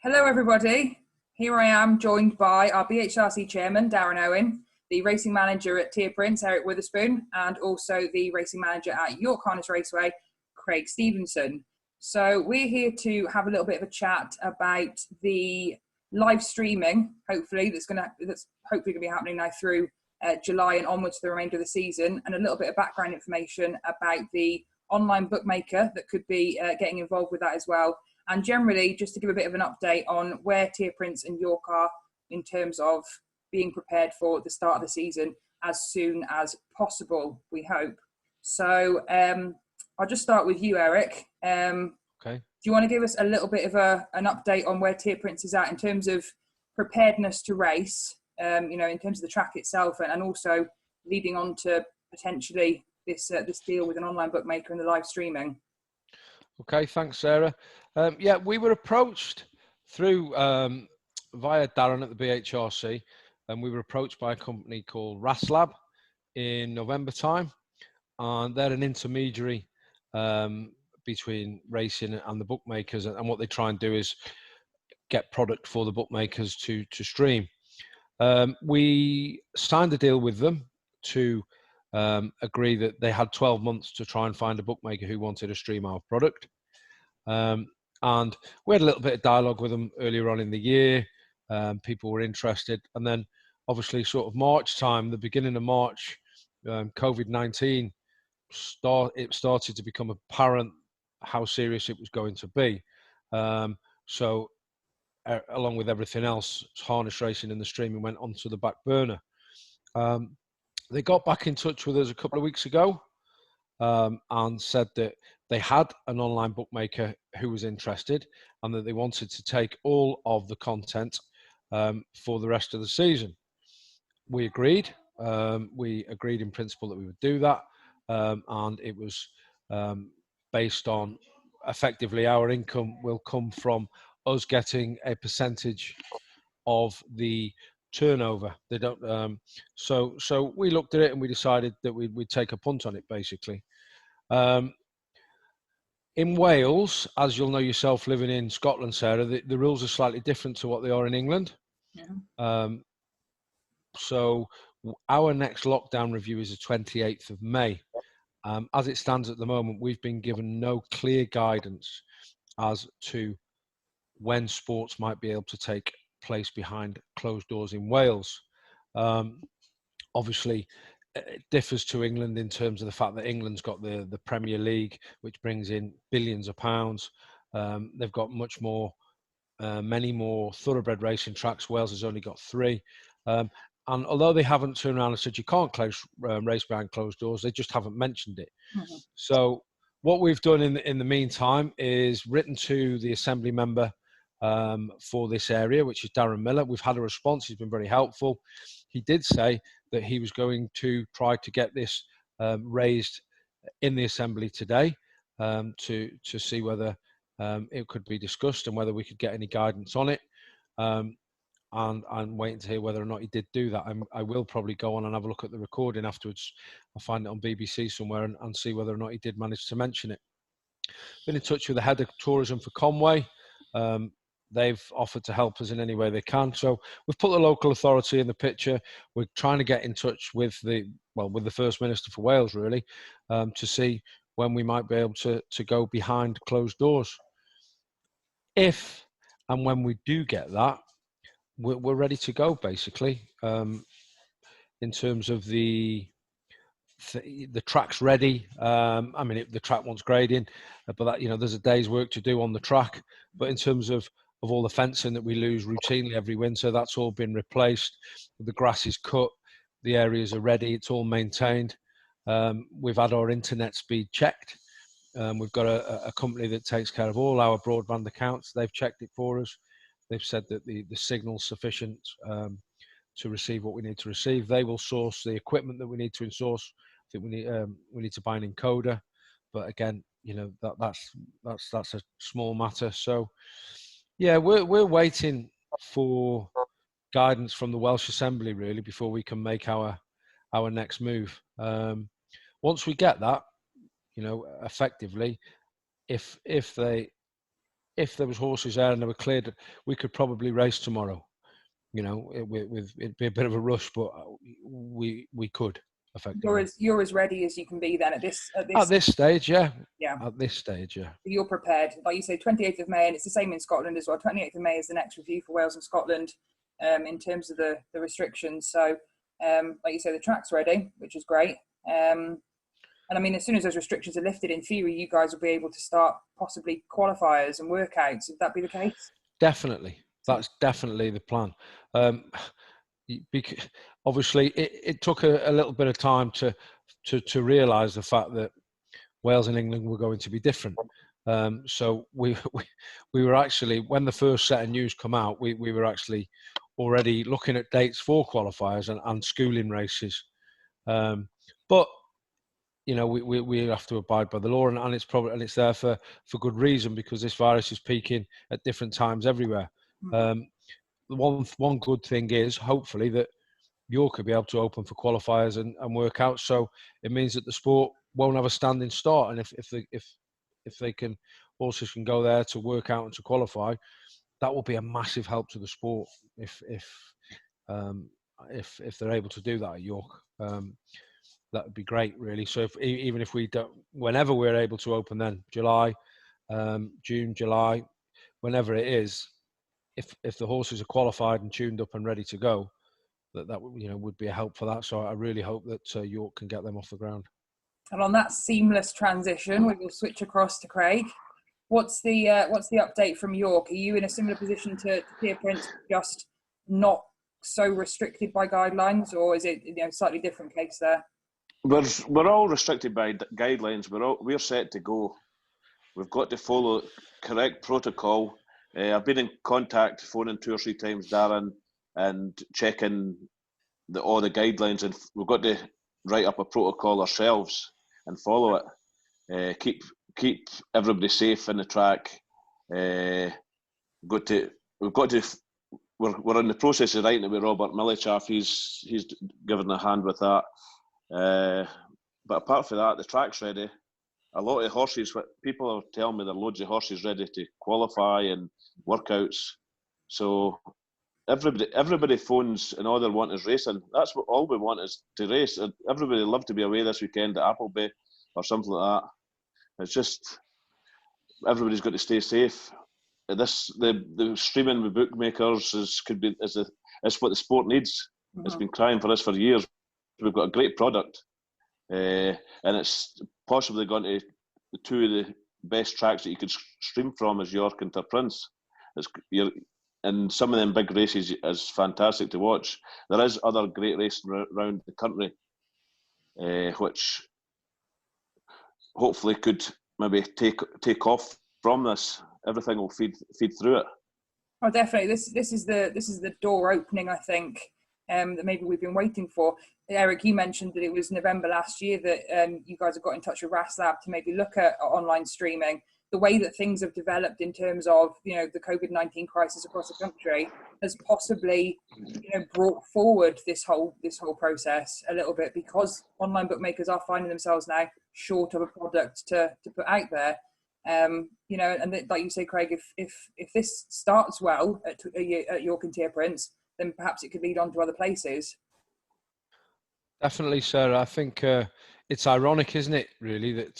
Hello everybody, here I am joined by our BHRC chairman Darren Owen, the racing manager at Tir Prince, Witherspoon, and also the racing manager at York Harness Raceway, Craig Stevenson. So we're here to have a little bit of a chat about the live streaming, hopefully that's hopefully going to be happening now through July and onwards to the remainder of the season, and a little bit of background information about the online bookmaker that could be getting involved with that as well. And generally, just to give a bit of an update on where Tir Prince and York are in terms of being prepared for the start of the season as soon as possible, we hope. So I'll just start with you, Eric. Okay. Do you want to give us a little bit of an update on where Tir Prince is at in terms of preparedness to race, in terms of the track itself, and also leading on to potentially this deal with an online bookmaker and the live streaming? Okay, thanks, Sarah. We were approached through via Darren at the BHRC, and we were approached by a company called Raceway in November time, and they're an intermediary between racing and the bookmakers, and what they try and do is get product for the bookmakers to stream. We signed a deal with them to agree that they had 12 months to try and find a bookmaker who wanted to stream our product. And we had a little bit of dialogue with them earlier on in the year. People were interested. And then obviously sort of March time, the beginning of March, COVID-19, it started to become apparent how serious it was going to be. So along with everything else, harness racing and the streaming went onto the back burner. They got back in touch with us a couple of weeks ago and said that they had an online bookmaker who was interested and that they wanted to take all of the content for the rest of the season. We agreed. We agreed in principle that we would do that, and it was based on effectively our income will come from us getting a percentage of the turnover. They don't. So we looked at it and we decided that we'd take a punt on it, basically. In Wales, as you'll know yourself living in Scotland, Sarah, the rules are slightly different to what they are in England. Yeah. So our next lockdown review is the 28th of May. As it stands at the moment, we've been given no clear guidance as to when sports might be able to take place behind closed doors in Wales. Obviously, it differs to England in terms of the fact that England's got the Premier League, which brings in billions of pounds. They've got many more thoroughbred racing tracks. Wales has only got 3. And although they haven't turned around and said you can't race behind closed doors, they just haven't mentioned it. Mm-hmm. So what we've done in the meantime is written to the assembly member for this area, which is Darren Miller. We've had a response. He's been very helpful. He did say that he was going to try to get this raised in the assembly today to see whether it could be discussed and whether we could get any guidance on it. And I'm waiting to hear whether or not he did do that. I will probably go on and have a look at the recording afterwards. I'll find it on BBC somewhere and see whether or not he did manage to mention it. Been in touch with the head of tourism for Conway. They've offered to help us in any way they can. So we've put the local authority in the picture. We're trying to get in touch with the First Minister for Wales, really, to see when we might be able to go behind closed doors. If and when we do get that, we're ready to go, basically. In terms of the track's ready. The track wants grading, but that, there's a day's work to do on the track. But in terms of all the fencing that we lose routinely every winter, that's all been replaced. The grass is cut, the areas are ready, it's all maintained. We've had our internet speed checked. We've got a company that takes care of all our broadband accounts. They've checked it for us. They've said that the signal's sufficient to receive what we need to receive. They will source the equipment that we need to source. I think we need to buy an encoder, but again, that's a small matter. So, yeah, we're waiting for guidance from the Welsh Assembly really before we can make our next move. Once we get that, effectively, if if there was horses there and they were cleared, we could probably race tomorrow. You know, it'd be a bit of a rush, but we could effectively. You're as ready as you can be then at this stage, yeah. Yeah. At this stage, yeah. You're prepared, like you say, 28th of May, and it's the same in Scotland as well. 28th of May is the next review for Wales and Scotland, in terms of the restrictions. So, like you say, the track's ready, which is great. And I mean, as soon as those restrictions are lifted, in theory, you guys will be able to start possibly qualifiers and workouts. Would that be the case? Definitely. That's definitely the plan. Obviously, it took a little bit of time to realise the fact that Wales and England were going to be different. So we were actually, when the first set of news come out, we were actually already looking at dates for qualifiers and schooling races. But you know, we have to abide by the law, and it's there for good reason, because this virus is peaking at different times everywhere. One good thing is, hopefully, that York will be able to open for qualifiers and work out. So it means that the sport won't have a standing start, and if they can, horses can go there to work out and to qualify, that will be a massive help to the sport if they're able to do that at York. That would be great, really. So even if we don't, whenever we're able to open, then July, June, July, whenever it is, if the horses are qualified and tuned up and ready to go, that would be a help for that. So I really hope that York can get them off the ground. And on that seamless transition, we will switch across to Craig. What's the update from York? Are you in a similar position to Tir Prince, just not so restricted by guidelines, or is it slightly different case there? We're all restricted by guidelines. We're set to go. We've got to follow correct protocol. I've been in contact, phoning 2 or 3 times, Darren, and checking all the guidelines, and we've got to write up a protocol ourselves and follow it. Keep everybody safe in the track. We're in the process of writing it with Robert Millichaff. He's given a hand with that. But apart from that, the track's ready. A lot of horses, people are telling me there are loads of horses ready to qualify and workouts. So everybody phones and all they want is racing. That's what all we want is to race. Everybody would love to be away this weekend at Appleby or something like that. It's just everybody's got to stay safe. The streaming with bookmakers is what the sport needs. Mm-hmm. It's been crying for this for years. We've got a great product, and it's possibly going to the 2 of the best tracks that you could stream from is York and Tir Prince. And some of them big races is fantastic to watch. There is other great racing around the country, which hopefully could maybe take off from this. Everything will feed through it. Oh, definitely. This is the door opening, I think, that maybe we've been waiting for. Eric, you mentioned that it was November last year that you guys have got in touch with RASLab to maybe look at online streaming. The way that things have developed in terms of the COVID-19 crisis across the country has possibly brought forward this whole process a little bit, because online bookmakers are finding themselves now short of a product to put out there. And like you say, Craig, if this starts well at York and Tir Prince, then perhaps it could lead on to other places. Definitely, Sarah. I think it's ironic, isn't it, really, that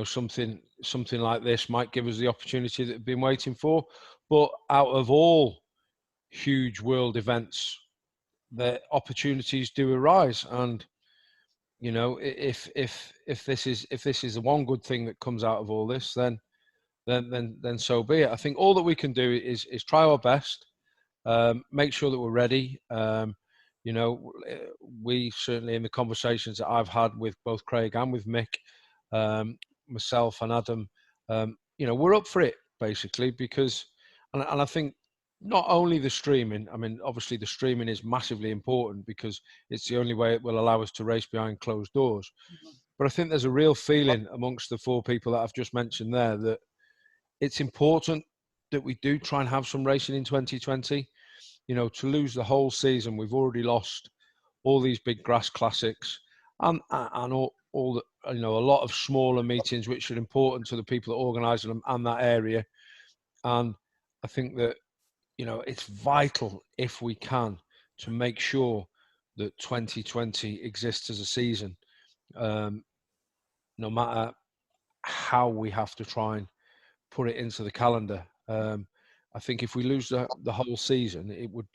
something like this might give us the opportunity that we've been waiting for. But out of all huge world events, the opportunities do arise, and if this is the one good thing that comes out of all this, then so be it. I think all that we can do is try our best, make sure that we're ready. We certainly, in the conversations that I've had with both Craig and with Mick, myself and Adam, we're up for it, basically, because, and I think not only the streaming, I mean, obviously the streaming is massively important because it's the only way it will allow us to race behind closed doors. Mm-hmm. But I think there's a real feeling amongst the 4 people that I've just mentioned there that it's important that we do try and have some racing in 2020. To lose the whole season, we've already lost all these big grass classics and all the, a lot of smaller meetings which are important to the people that organise them and that area. And I think that, it's vital, if we can, to make sure that 2020 exists as a season, no matter how we have to try and put it into the calendar. I think if we lose the whole season, it would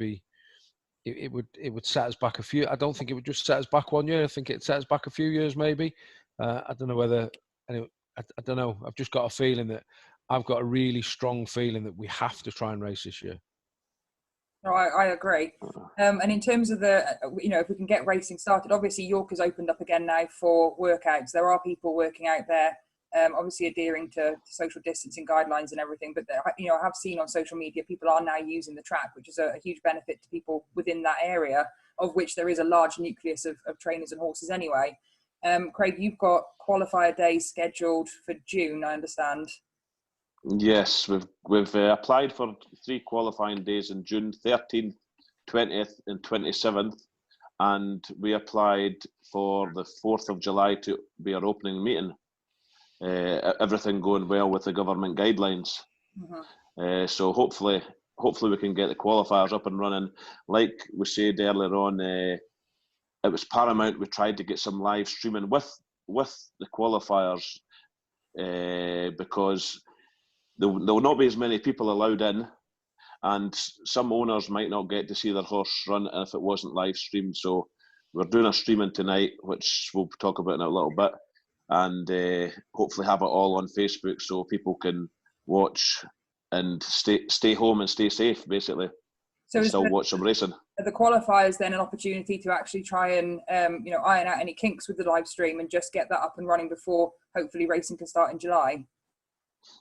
set us back a few. I don't think it would just set us back 1 year. I think it set us back a few years, maybe. I don't know whether. Anyway, I don't know. I've just got a feeling that I've got a really strong feeling that we have to try and race this year. No, I agree. And in terms of if we can get racing started, obviously York has opened up again now for workouts. There are people working out there, obviously adhering to social distancing guidelines and everything. But, I have seen on social media, people are now using the track, which is a huge benefit to people within that area, of which there is a large nucleus of trainers and horses anyway. Craig, you've got qualifier days scheduled for June, I understand. Yes, we've applied for 3 qualifying days in June, 13th, 20th and 27th, and we applied for the 4th of July to be our opening meeting. Everything going well with the government guidelines. Mm-hmm. So hopefully we can get the qualifiers up and running. Like we said earlier on, it was paramount we tried to get some live streaming with the qualifiers, because there will not be as many people allowed in, and some owners might not get to see their horse run if it wasn't live streamed. So we're doing a streaming tonight, which we'll talk about in a little bit, and hopefully have it all on Facebook so people can watch and stay home and stay safe, basically. So still watch some racing. Are the qualifiers then an opportunity to actually try and iron out any kinks with the live stream and just get that up and running before hopefully racing can start in July?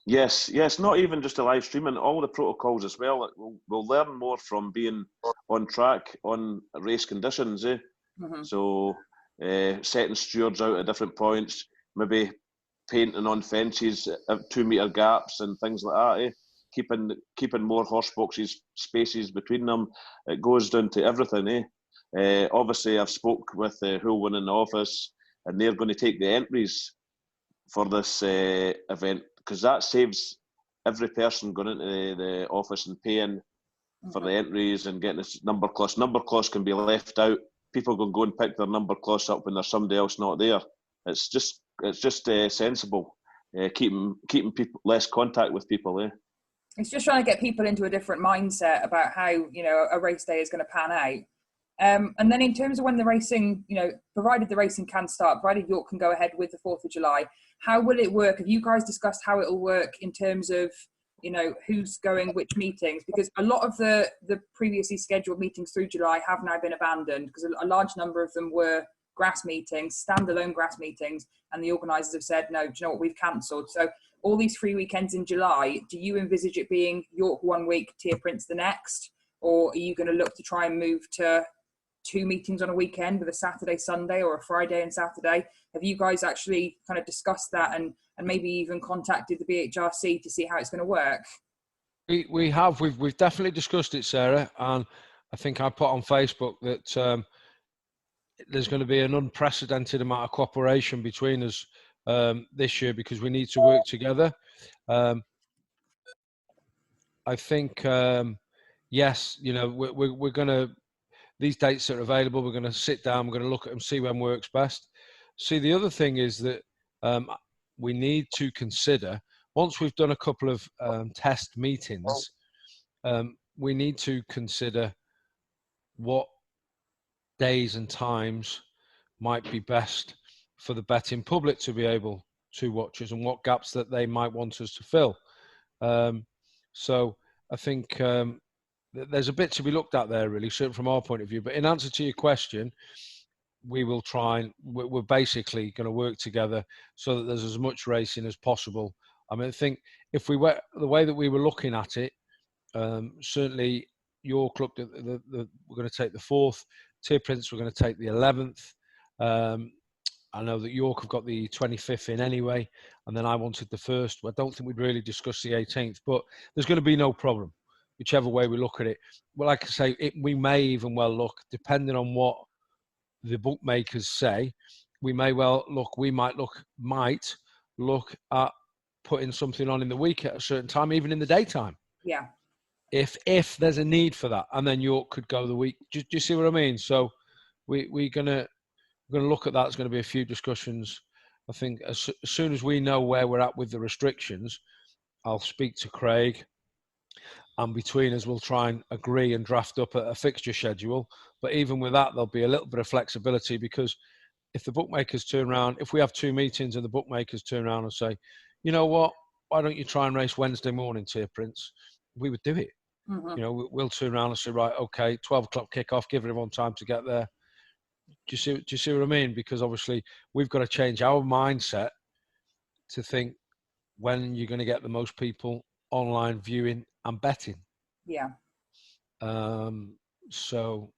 Yes, not even just the live streaming, all the protocols as well. We'll learn more from being on track, on race conditions. Mm-hmm. So setting stewards out at different points, maybe painting on fences at 2 metre gaps and things like that. Keeping more horse boxes, spaces between them. It goes down to everything. Obviously, I've spoke with Hulwin in the office, and they're going to take the entries for this event, because that saves every person going into the office and paying for the entries and getting this number cloth. Number cloths can be left out. People can go and pick their number cloths up when there's somebody else not there. It's just sensible, keeping people less contact with people. It's just trying to get people into a different mindset about how a race day is going to pan out. And then in terms of when the racing, provided the racing can start, provided York can go ahead with the 4th of July, how will it work? Have you guys discussed how it will work in terms of, who's going which meetings? Because a lot of the previously scheduled meetings through July have now been abandoned, because a large number of them were grass meetings, standalone grass meetings, and the organisers have said, no, do you know what, we've cancelled. So all these 3 weekends in July, do you envisage it being York 1 week, Tir Prince the next? Or are you going to look to try and move to 2 meetings on a weekend with a Saturday, Sunday, or a Friday and Saturday? Have you guys actually kind of discussed that and maybe even contacted the BHRC to see how it's going to work? We've definitely discussed it, Sarah, and I think I put on Facebook that there's going to be an unprecedented amount of cooperation between us this year, because we need to work together. I think yes, we're going to, these dates are available. We're going to sit down, we're going to look at them, see when works best. See, the other thing is that we need to consider, once we've done a couple of test meetings, we need to consider what days and times might be best for the betting public to be able to watch us, and what gaps that they might want us to fill. So I think there's a bit to be looked at there, really, certainly from our point of view. But in answer to your question, we will try and we're basically going to work together so that there's as much racing as possible. I mean, I think if we were the way that we were looking at it, certainly York looked at we're going to take the 4th, Tir Prince we're going to take the 11th. I know that York have got the 25th in anyway, and then I wanted the 1st. I don't think we'd really discuss the 18th, but there's going to be no problem, whichever way we look at it. Well, like I say, we may even well look, depending on what the bookmakers say, we might look at putting something on in the week at a certain time, even in the daytime. Yeah. If there's a need for that, and then York could go the week. Do you see what I mean? So we're gonna look at that. There's going to be a few discussions. I think as soon as we know where we're at with the restrictions, I'll speak to Craig, and between us we'll try and agree and draft up a fixture schedule. But even with that, there'll be a little bit of flexibility, because if the bookmakers turn around, if we have 2 meetings and the bookmakers turn around and say, you know what, why don't you try and race Wednesday morning, Tir Prince? We would do it. Mm-hmm. You know, we'll turn around and say, right, okay, 12 o'clock kickoff, give everyone time to get there. Do you see what I mean? Because obviously we've got to change our mindset to think when you're going to get the most people online viewing and betting. Yeah. So,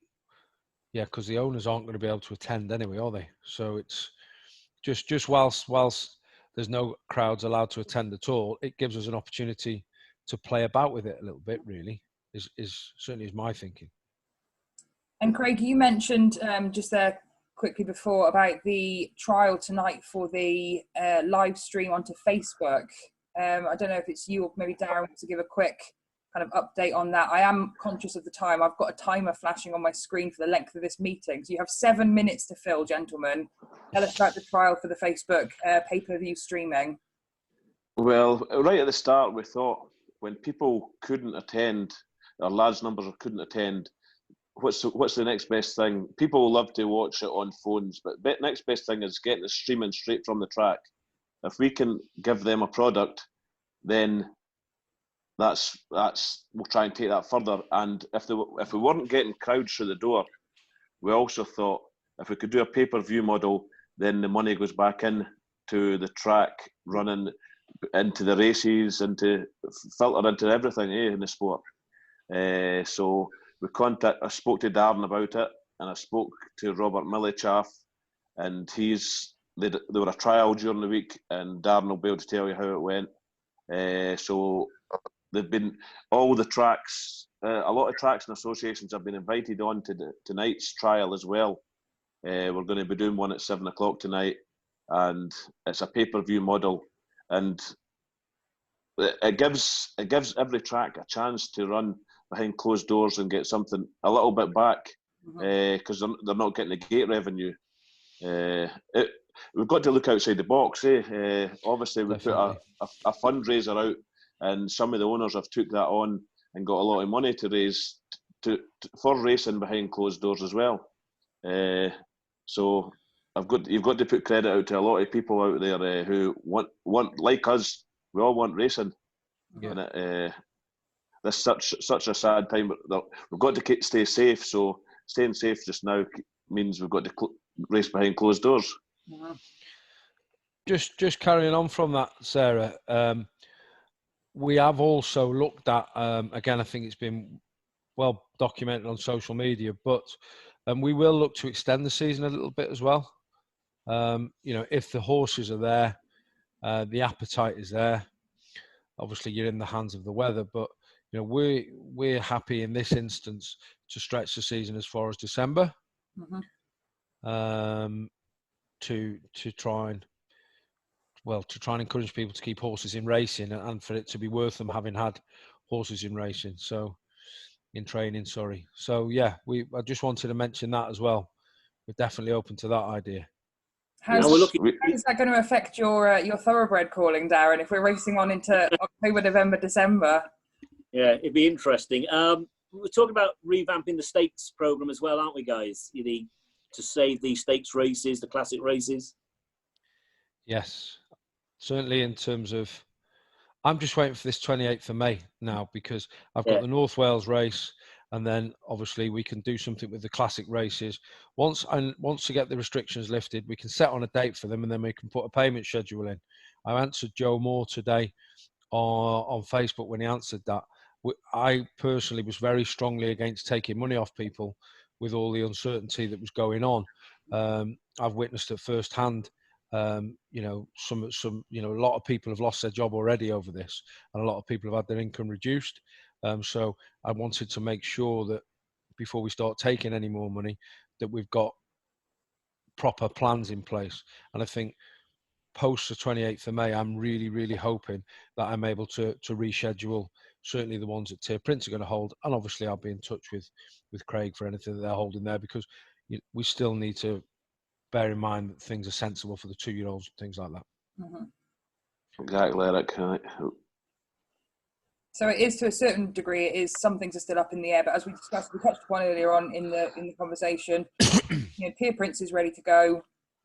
yeah, because the owners aren't going to be able to attend anyway, are they? So it's just whilst there's no crowds allowed to attend at all, it gives us an opportunity to play about with it a little bit, really, is certainly my thinking. And Craig, you mentioned just there quickly before about the trial tonight for the live stream onto Facebook. I don't know if it's you or maybe Darren to give a quick kind of update on that. I am conscious of the time. I've got a timer flashing on my screen for the length of this meeting. So you have 7 minutes to fill, gentlemen. Tell us about the trial for the Facebook pay-per-view streaming. Well, right at the start, we thought when people couldn't attend, or large numbers couldn't attend, what's the next best thing? People love to watch it on phones, but next best thing is getting it streaming straight from the track. If we can give them a product, then that's we'll try and take that further. And if we weren't getting crowds through the door, we also thought if we could do a pay-per-view model, then the money goes back in to the track, running into the races, into filter into everything in the sport. So I spoke to Darren about it, and I spoke to Robert Millichaff, and they were a trial during the week, and Darren will be able to tell you how it went. So they've been all the tracks, a lot of tracks and associations have been invited on to tonight's trial as well. We're going to be doing one at 7 o'clock tonight, and it's a pay-per-view model, and it gives every track a chance to run behind closed doors and get something a little bit back, because they're not getting the gate revenue. We've got to look outside the box. Obviously, we put a fundraiser out, and some of the owners have took that on and got a lot of money to raise for racing behind closed doors as well. So you've got to put credit out to a lot of people out there who want like us. We all want racing, and this such a sad time. But we've got to stay safe. So staying safe just now means we've got to race behind closed doors. Just carrying on from that, Sarah. We have also looked at again. I think it's been well documented on social media, but we will look to extend the season a little bit as well. If the horses are there, the appetite is there. Obviously, you're in the hands of the weather, but we're happy in this instance to stretch the season as far as December, to try and encourage people to keep horses in racing and for it to be worth them having had horses in racing. So in training, sorry. So yeah, I just wanted to mention that as well. We're definitely open to that idea. How is that going to affect your thoroughbred calling, Darren, if we're racing on into October, November, December? Yeah, it'd be interesting. We're talking about revamping the stakes program as well, aren't we, guys? To save the stakes races, the classic races. Yes, certainly in terms of, I'm just waiting for this 28th of May now, because I've got the North Wales race, and then obviously we can do something with the classic races. Once to get the restrictions lifted, we can set on a date for them, and then we can put a payment schedule in. I answered Joe Moore today on Facebook when he answered that. I personally was very strongly against taking money off people with all the uncertainty that was going on. I've witnessed it firsthand. A lot of people have lost their job already over this, and a lot of people have had their income reduced. So I wanted to make sure that before we start taking any more money, that we've got proper plans in place. And I think post the 28th of May, I'm really, really hoping that I'm able to reschedule certainly the ones that Tir Prince are going to hold. And obviously I'll be in touch with Craig for anything that they're holding there, because we still need to bear in mind that things are sensible for the 2-year-olds, things like that. Mm-hmm. Exactly, Eric. So it is, to a certain degree, it is, some things are still up in the air. But as we discussed, we touched upon earlier on in the conversation, Tir Prince is ready to go.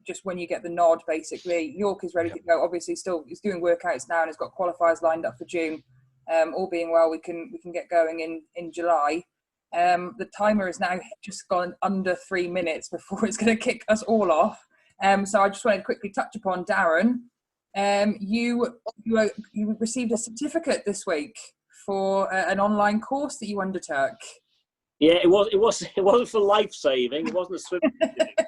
Just when you get the nod, basically, York is ready to go. Obviously, still he's doing workouts now and has got qualifiers lined up for June. All being well, we can get going in July. The timer is now just gone under 3 minutes before it's going to kick us all off. So I just wanted to quickly touch upon Darren. You received a certificate this week for an online course that you undertook. Yeah, it wasn't for life saving. It wasn't a swimming certificate.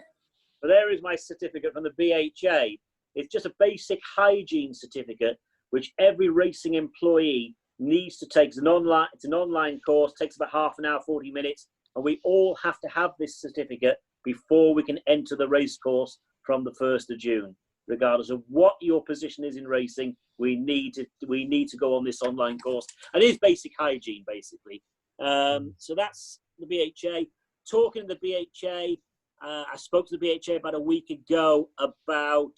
But there is my certificate from the BHA. It's just a basic hygiene certificate, which every racing employee needs to take. It's an online course, takes about half an hour, 40 minutes, and we all have to have this certificate before we can enter the race course from the 1st of June. Regardless of what your position is in racing, we need to go on this online course. And it is basic hygiene, basically. So that's the BHA. Talking to the BHA, I spoke to the BHA about a week ago about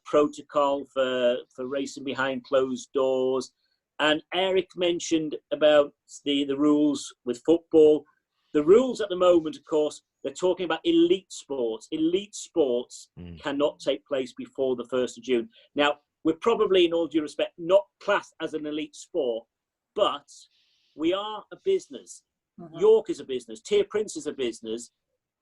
protocol for racing behind closed doors. And Eric mentioned about the rules with football. The rules at the moment, of course, they're talking about elite sports. Elite sports cannot take place before the 1st of June. Now, we're probably, in all due respect, not classed as an elite sport, but we are a business. Mm-hmm. York is a business. Tir Prince is a business.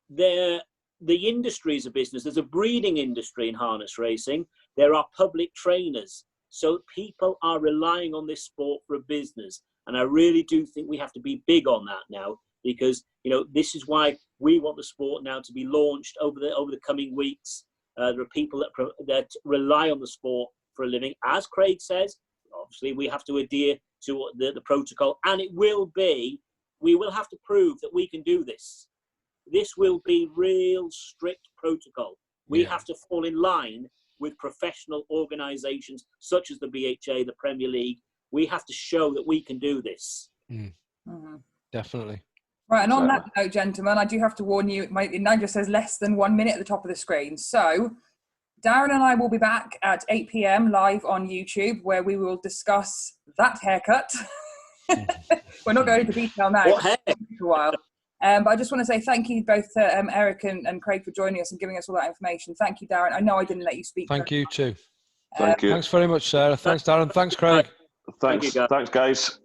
The industry is a business. There's a breeding industry in harness racing. There are public trainers. So people are relying on this sport for a business. And I really do think we have to be big on that now, because, this is why we want the sport now to be launched over the coming weeks. There are people that rely on the sport for a living. As Craig says, obviously we have to adhere to the protocol, and we will have to prove that we can do this. This will be real strict protocol. We have to fall in line with professional organisations such as the BHA, the Premier League. We have to show that we can do this. Definitely. Right, and on that note, gentlemen, I do have to warn you, it now just says less than 1 minute at the top of the screen. So Darren and I will be back at 8 p.m. live on YouTube, where we will discuss that haircut. We're not going into detail now. What hair? For a while. But I just want to say thank you both to Eric and Craig for joining us and giving us all that information. Thank you, Darren. I know I didn't let you speak. Thank you too. Thank you. Thanks very much, Sarah. Thanks, Darren. Thanks, Craig. Thanks, guys.